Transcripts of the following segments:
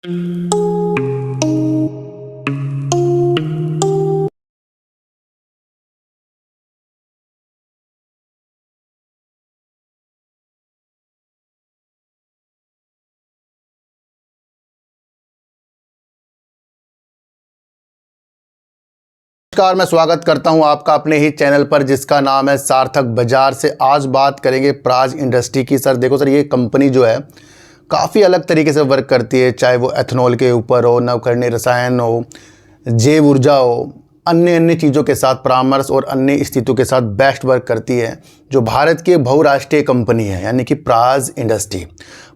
नमस्कार, मैं स्वागत करता हूं आपका अपने ही चैनल पर जिसका नाम है सार्थक बाजार से। आज बात करेंगे प्राज इंडस्ट्री की। सर देखो सर, ये कंपनी जो है काफ़ी अलग तरीके से वर्क करती है, चाहे वो एथनॉल के ऊपर हो, नवकरणीय रसायन हो, जैव ऊर्जा हो, अन्य चीज़ों के साथ परामर्श और अन्य स्थितियों के साथ बेस्ट वर्क करती है। जो भारत की बहुराष्ट्रीय कंपनी है यानी कि प्राज इंडस्ट्री।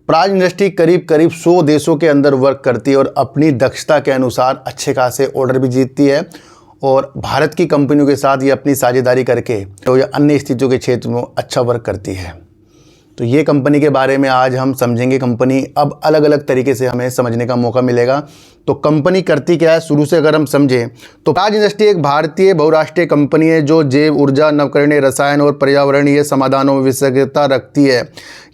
प्राज इंडस्ट्री करीब 100 देशों के अंदर वर्क करती है और अपनी दक्षता के अनुसार अच्छे खासे ऑर्डर भी जीतती है और भारत की कंपनियों के साथ ये अपनी साझेदारी करके तो ये अन्य स्थितियों के क्षेत्र में अच्छा वर्क करती है। तो ये कंपनी के बारे में आज हम समझेंगे। कंपनी अब अलग अलग तरीके से हमें समझने का मौका मिलेगा। तो कंपनी करती क्या है, शुरू से अगर हम समझें तो प्राज इंडस्ट्री एक भारतीय बहुराष्ट्रीय कंपनी है जो जैव ऊर्जा, नवकरणीय रसायन और पर्यावरणीय समाधानों में विशेषज्ञता रखती है।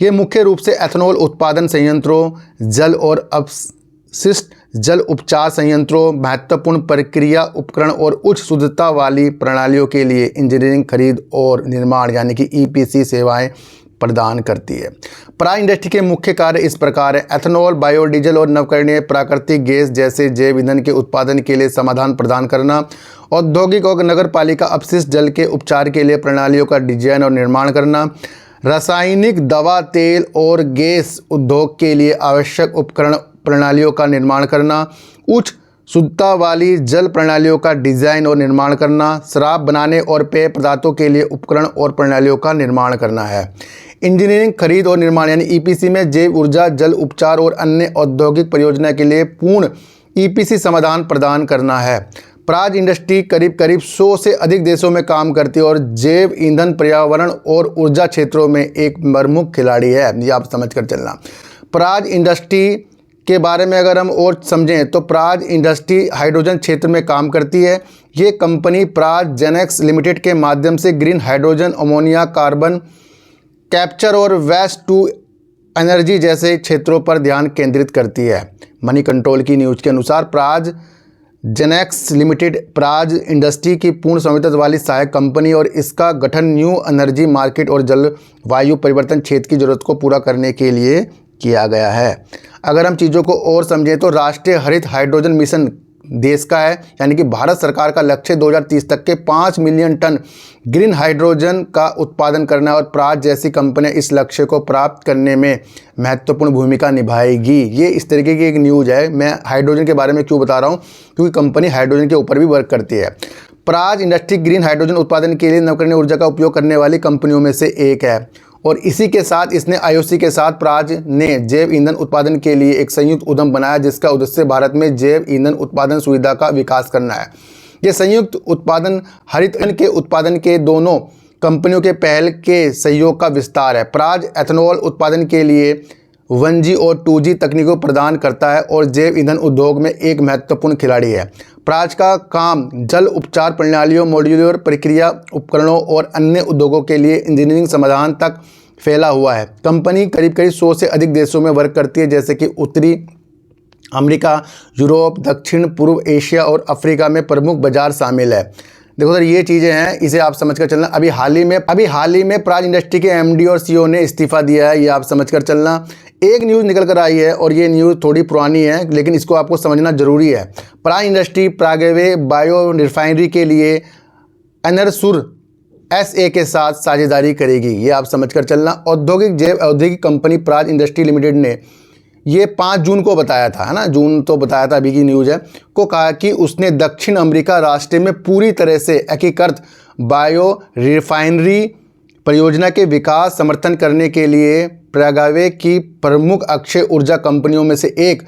ये मुख्य रूप से एथनॉल उत्पादन संयंत्रों, जल और अपशिष्ट जल उपचार संयंत्रों, महत्वपूर्ण प्रक्रिया उपकरण और उच्च शुद्धता वाली प्रणालियों के लिए इंजीनियरिंग, खरीद और निर्माण यानी कि ईपीसी सेवाएं प्रदान करती है। प्राज इंडस्ट्री के मुख्य कार्य इस प्रकार है: एथनॉल, बायोडीजल और नवकरणीय प्राकृतिक गैस जैसे जैव ईंधन के उत्पादन के लिए समाधान प्रदान करना, औद्योगिक और नगरपालिका अपशिष्ट जल के उपचार के लिए प्रणालियों का डिजाइन और निर्माण करना, रासायनिक दवा, तेल और गैस उद्योग के लिए आवश्यक उपकरण प्रणालियों का निर्माण करना, उच्च शुद्धता वाली जल प्रणालियों का डिज़ाइन और निर्माण करना, शराब बनाने और पेय पदार्थों के लिए उपकरण और प्रणालियों का निर्माण करना है। इंजीनियरिंग, खरीद और निर्माण यानी ईपीसी में जैव ऊर्जा, जल उपचार और अन्य औद्योगिक परियोजना के लिए पूर्ण ईपीसी समाधान प्रदान करना है। प्राज इंडस्ट्री करीब 100 से अधिक देशों में काम करती है और जैव ईंधन, पर्यावरण और ऊर्जा क्षेत्रों में एक प्रमुख खिलाड़ी है। ये आप समझ कर चलना। प्राज इंडस्ट्री के बारे में अगर हम और समझें तो प्राज इंडस्ट्री हाइड्रोजन क्षेत्र में काम करती है। ये कंपनी प्राज जेनेक्स लिमिटेड के माध्यम से green hydrogen, ammonia, carbon capture और वेस्ट टू एनर्जी जैसे क्षेत्रों पर ध्यान केंद्रित करती है। मनी कंट्रोल की न्यूज़ के अनुसार Praj GenX limited Praj industry की पूर्ण स्वामित्व वाली सहायक कंपनी और इसका गठन न्यू एनर्जी मार्केट और जलवायु परिवर्तन क्षेत्र की जरूरत को पूरा करने के लिए किया गया है। अगर हम चीज़ों को और समझें तो राष्ट्रीय हरित हाइड्रोजन मिशन देश का है, यानी कि भारत सरकार का लक्ष्य 2030 तक के 5 मिलियन टन ग्रीन हाइड्रोजन का उत्पादन करना है और प्राज जैसी कंपनियां इस लक्ष्य को प्राप्त करने में महत्वपूर्ण भूमिका निभाएगी। ये इस तरीके की एक न्यूज़ है। मैं हाइड्रोजन के बारे में क्यों बता रहा हूँ, क्योंकि कंपनी हाइड्रोजन के ऊपर भी वर्क करती है। प्राज इंडस्ट्री ग्रीन हाइड्रोजन उत्पादन के लिए नवकरणीय ऊर्जा का उपयोग करने वाली कंपनियों में से एक है और इसी के साथ इसने आईओसी के साथ प्राज ने जैव ईंधन उत्पादन के लिए एक संयुक्त उद्यम बनाया जिसका उद्देश्य भारत में जैव ईंधन उत्पादन सुविधा का विकास करना है। यह संयुक्त उत्पादन हरित ईंधन के उत्पादन के दोनों कंपनियों के पहल के सहयोग का विस्तार है। प्राज एथनॉल उत्पादन के लिए 1G और 2G तकनीकों प्रदान करता है और जैव ईंधन उद्योग में एक महत्वपूर्ण खिलाड़ी है। प्राज का काम जल उपचार प्रणालियों, मॉड्यूलर प्रक्रिया उपकरणों और अन्य उद्योगों के लिए इंजीनियरिंग समाधान तक फैला हुआ है। कंपनी करीब 100 से अधिक देशों में वर्क करती है जैसे कि उत्तरी अमेरिका, यूरोप, दक्षिण पूर्व एशिया और अफ्रीका में प्रमुख बाजार शामिल है। देखो सर, ये चीज़ें हैं, इसे आप समझ कर चलना। अभी हाल ही में प्राज इंडस्ट्री के एमडी और सीईओ ने इस्तीफा दिया है, ये आप समझ कर चलना। एक न्यूज़ निकल कर आई है और ये न्यूज़ थोड़ी पुरानी है लेकिन इसको आपको समझना जरूरी है। प्राज इंडस्ट्री प्रागवे बायो रिफाइनरी के लिए एनरसुर SA के साथ साझेदारी करेगी, ये आप समझ कर चलना। औद्योगिक कंपनी प्राज इंडस्ट्री लिमिटेड ने ये 5 जून को बताया था, है ना, जून तो बताया था, अभी की न्यूज़ है, को कहा कि उसने दक्षिण अमेरिका राष्ट्र में पूरी तरह से एकीकृत बायो रिफाइनरी परियोजना के विकास समर्थन करने के लिए प्रागवे की प्रमुख अक्षय ऊर्जा कंपनियों में से एक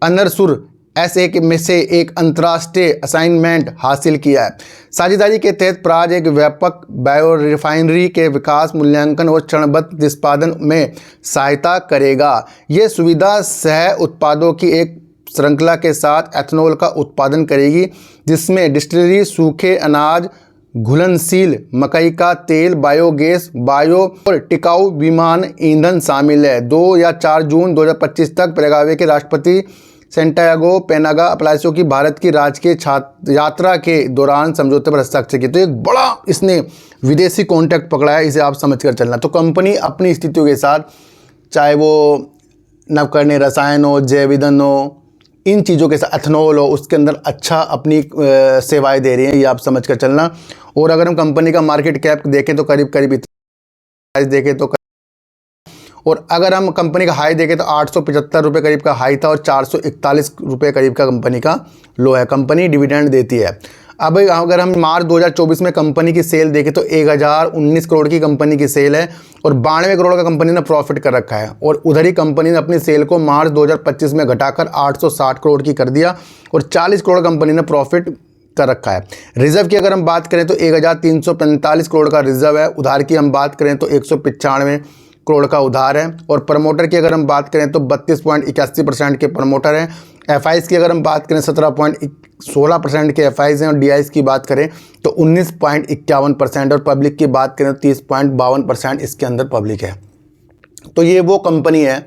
एनरसुर SA में से एक अंतर्राष्ट्रीय असाइनमेंट हासिल किया है। साझेदारी के तहत प्राज एक व्यापक बायो रिफाइनरी के विकास, मूल्यांकन और चरणबद्ध निष्पादन में सहायता करेगा। ये सुविधा सह उत्पादों की एक श्रृंखला के साथ एथनॉल का उत्पादन करेगी जिसमें डिस्टिलरी, सूखे अनाज, घुलनशील मकई का तेल, बायोगैस, बायो और टिकाऊ विमान ईंधन शामिल है। 2 या 4 जून 2025 तक प्रागवे के राष्ट्रपति सैंटियागो पेनागा-अप्लासियो की भारत की राजकीय यात्रा के दौरान समझौते पर हस्ताक्षर किए। तो एक बड़ा इसने विदेशी कॉन्टैक्ट पकड़ा है, इसे आप समझ कर चलना। तो कंपनी अपनी स्थितियों के साथ, चाहे वो नवकरणीय रसायन हो, जैव ईंधन हो, इन चीज़ों के साथ एथनॉल हो, उसके अंदर अच्छा अपनी सेवाएं दे रही हैं, ये आप समझ कर चलना। और अगर हम कंपनी का मार्केट कैप देखें तो करीब करीब देखें तो, और अगर हम कंपनी का हाई देखें तो 875 रुपये करीब का हाई था और 441 रुपये करीब का कंपनी का लो है। कंपनी डिविडेंड देती है। अब अगर हम मार्च 2024 में कंपनी की सेल देखें तो 1019 करोड़ की कंपनी की सेल है और 92 करोड़ का कंपनी ने प्रॉफिट कर रखा है। और उधर ही कंपनी ने अपनी सेल को मार्च 2025 में घटाकर 860 करोड़ की कर दिया और 40 करोड़ कंपनी ने प्रॉफिट कर रखा है। रिजर्व की अगर हम बात करें तो 1345 करोड़ का रिजर्व है। उधार की हम बात करें तो 195 करोड़ का उधार है। और प्रमोटर की अगर हम बात करें तो 32.81% के प्रमोटर हैं। एफआईज की अगर हम बात करें 17.16% के एफआईज हैं। और डीआईज की बात करें तो 19.51% और पब्लिक की बात करें तो 30.52% इसके अंदर पब्लिक है। तो ये वो कंपनी है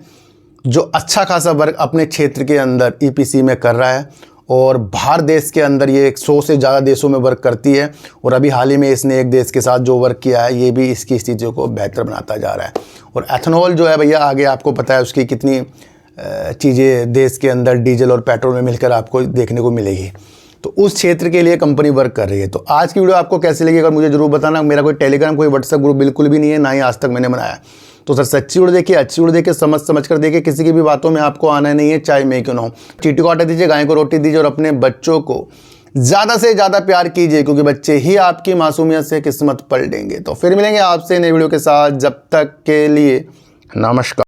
जो अच्छा खासा वर्क अपने क्षेत्र के अंदर ईपीसी में कर रहा है और बाहर देश के अंदर ये 100 से ज़्यादा देशों में वर्क करती है। और अभी हाल ही में इसने एक देश के साथ जो वर्क किया है ये भी इसकी स्थितियों को बेहतर बनाता जा रहा है। और एथनॉल जो है भैया, आगे आपको पता है उसकी कितनी चीज़ें देश के अंदर डीजल और पेट्रोल में मिलकर आपको देखने को मिलेगी। तो उस क्षेत्र के लिए कंपनी वर्क कर रही है। तो आज की वीडियो आपको कैसी लगी अगर मुझे जरूर बताना। मेरा कोई टेलीग्राम, कोई व्हाट्सएप ग्रुप बिल्कुल भी नहीं है, ना ही आज तक मैंने बनाया। तो सर सच्ची वीडियो देखिए, अच्छी वीडियो देखिए, समझ कर देखिए, किसी की भी बातों में आपको आना नहीं है, चाहे मैं क्यों ना हो। चींटी को आटा दीजिए, गाय को रोटी दीजिए और अपने बच्चों को ज़्यादा से ज़्यादा प्यार कीजिए, क्योंकि बच्चे ही आपकी मासूमियत से किस्मत पलटेंगे। तो फिर मिलेंगे आपसे नई वीडियो के साथ, जब तक के लिए नमस्कार।